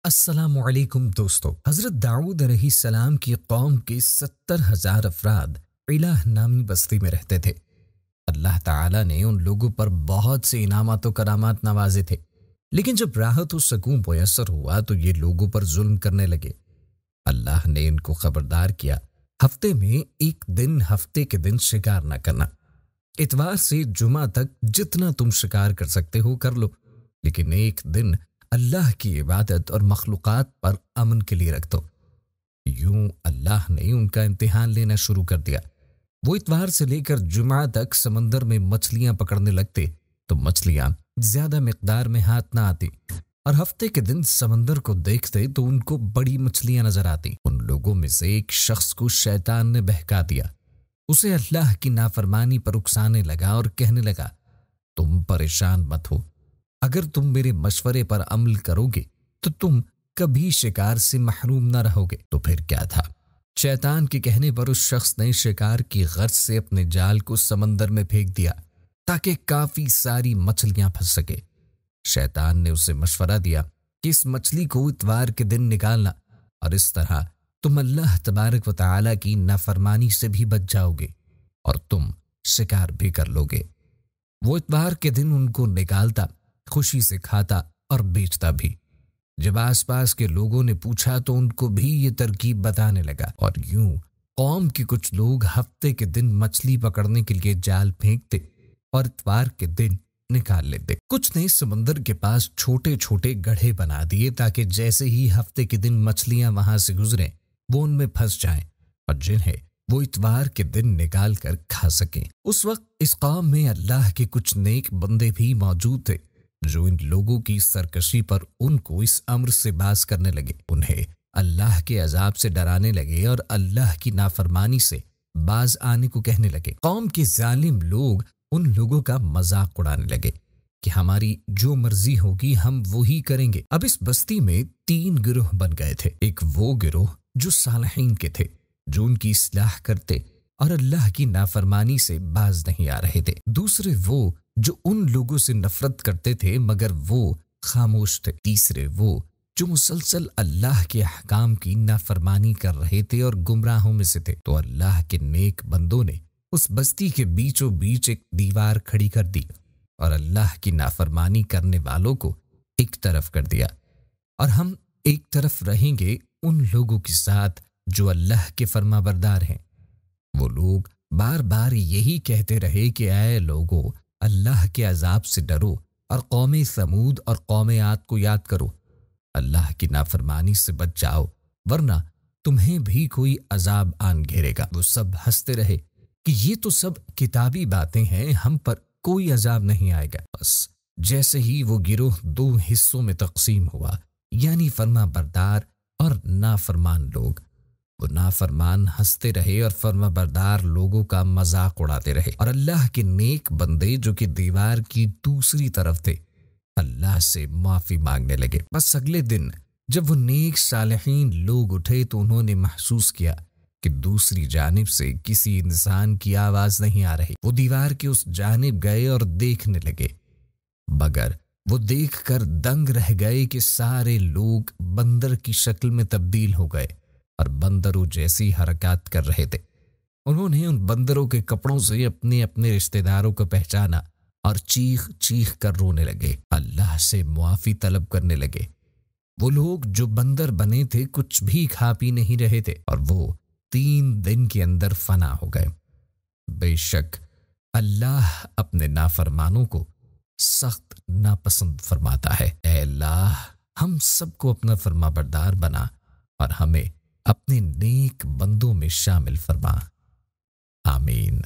السلام علیکم دوستو۔ حضرت داؤد علیہ السلام کی قوم کے 70,000 افراد عیلہ نامی بستی میں رہتے تھے۔ اللہ تعالیٰ نے ان لوگوں پر بہت سے انعامات و کرامات نوازے تھے، لیکن جب راحت و سکون میسر ہوا تو یہ لوگوں پر ظلم کرنے لگے۔ اللہ نے ان کو خبردار کیا، ہفتے میں ایک دن ہفتے کے دن شکار نہ کرنا، اتوار سے جمعہ تک جتنا تم شکار کر سکتے ہو کر لو، لیکن ایک دن اللہ کی عبادت اور مخلوقات پر امن کے لیے رکھ دو۔ یوں اللہ نے ان کا امتحان لینا شروع کر دیا۔ وہ اتوار سے لے کر جمعہ تک سمندر میں مچھلیاں پکڑنے لگتے تو مچھلیاں زیادہ مقدار میں ہاتھ نہ آتی، اور ہفتے کے دن سمندر کو دیکھتے تو ان کو بڑی مچھلیاں نظر آتی۔ ان لوگوں میں سے ایک شخص کو شیطان نے بہکا دیا، اسے اللہ کی نافرمانی پر اکسانے لگا اور کہنے لگا، تم پریشان مت ہو، اگر تم میرے مشورے پر عمل کرو گے تو تم کبھی شکار سے محروم نہ رہو گے۔ تو پھر کیا تھا؟ شیطان کے کہنے پر اس شخص نے شکار کی غرض سے اپنے جال کو سمندر میں پھینک دیا تاکہ کافی ساری مچھلیاں پھنس سکے۔ شیطان نے اسے مشورہ دیا کہ اس مچھلی کو اتوار کے دن نکالنا، اور اس طرح تم اللہ تبارک و تعالیٰ کی نافرمانی سے بھی بچ جاؤ گے اور تم شکار بھی کر لو گے۔ وہ اتوار کے دن ان کو نکالتا، خوشی سے کھاتا اور بیچتا بھی۔ جب آس پاس کے لوگوں نے پوچھا تو ان کو بھی یہ ترکیب بتانے لگا، اور یوں قوم کے کچھ لوگ ہفتے کے دن مچھلی پکڑنے کے لیے جال پھینکتے اور اتوار کے دن نکال لیتے۔ کچھ نے سمندر کے پاس چھوٹے چھوٹے گڑھے بنا دیے تاکہ جیسے ہی ہفتے کے دن مچھلیاں وہاں سے گزریں وہ ان میں پھنس جائیں اور جنہیں وہ اتوار کے دن نکال کر کھا سکیں۔ اس وقت اس قوم میں اللہ کے کچھ نیک بندے بھی موجود تھے جو ان لوگوں کی سرکشی پر ان کو اس امر سے باز کرنے لگے، انہیں اللہ کے عذاب سے ڈرانے لگے اور اللہ کی نافرمانی سے باز آنے کو کہنے لگے۔ قوم کے ظالم لوگ ان لوگوں کا مذاق اڑانے لگے کہ ہماری جو مرضی ہوگی ہم وہی کریں گے۔ اب اس بستی میں 3 گروہ بن گئے تھے۔ ایک وہ گروہ جو صالحین کے تھے، جو ان کی اصلاح کرتے اور اللہ کی نافرمانی سے باز نہیں آ رہے تھے۔ دوسرے وہ جو ان لوگوں سے نفرت کرتے تھے مگر وہ خاموش تھے۔ تیسرے وہ جو مسلسل اللہ کے احکام کی نافرمانی کر رہے تھے اور گمراہوں میں سے تھے۔ تو اللہ کے نیک بندوں نے اس بستی کے بیچوں بیچ ایک دیوار کھڑی کر دی اور اللہ کی نافرمانی کرنے والوں کو ایک طرف کر دیا، اور ہم ایک طرف رہیں گے ان لوگوں کے ساتھ جو اللہ کے فرما بردار ہیں۔ وہ لوگ بار بار یہی کہتے رہے کہ اے لوگو، اللہ کے عذاب سے ڈرو اور قوم ثمود اور قوم عاد کو یاد کرو، اللہ کی نافرمانی سے بچ جاؤ ورنہ تمہیں بھی کوئی عذاب آن گھیرے گا۔ وہ سب ہنستے رہے کہ یہ تو سب کتابی باتیں ہیں، ہم پر کوئی عذاب نہیں آئے گا۔ بس جیسے ہی وہ گروہ 2 حصوں میں تقسیم ہوا، یعنی فرما بردار اور نافرمان لوگ، وہ نافرمان ہنستے رہے اور فرما بردار لوگوں کا مذاق اڑاتے رہے، اور اللہ کے نیک بندے جو کہ دیوار کی دوسری طرف تھے اللہ سے معافی مانگنے لگے۔ بس اگلے دن جب وہ نیک صالحین لوگ اٹھے تو انہوں نے محسوس کیا کہ دوسری جانب سے کسی انسان کی آواز نہیں آ رہی۔ وہ دیوار کے اس جانب گئے اور دیکھنے لگے، مگر وہ دیکھ کر دنگ رہ گئے کہ سارے لوگ بندر کی شکل میں تبدیل ہو گئے اور بندروں جیسی حرکات کر رہے تھے۔ انہوں نے ان بندروں کے کپڑوں سے اپنے اپنے رشتہ داروں کو پہچانا اور چیخ چیخ کر رونے لگے، اللہ سے معافی طلب کرنے لگے۔ وہ لوگ جو بندر بنے تھے کچھ بھی کھا پی نہیں رہے تھے، اور وہ 3 دن کے اندر فنا ہو گئے۔ بے شک اللہ اپنے نافرمانوں کو سخت ناپسند فرماتا ہے۔ اے اللہ، ہم سب کو اپنا فرما بردار بنا اور ہمیں اپنے نیک بندوں میں شامل فرما، آمین۔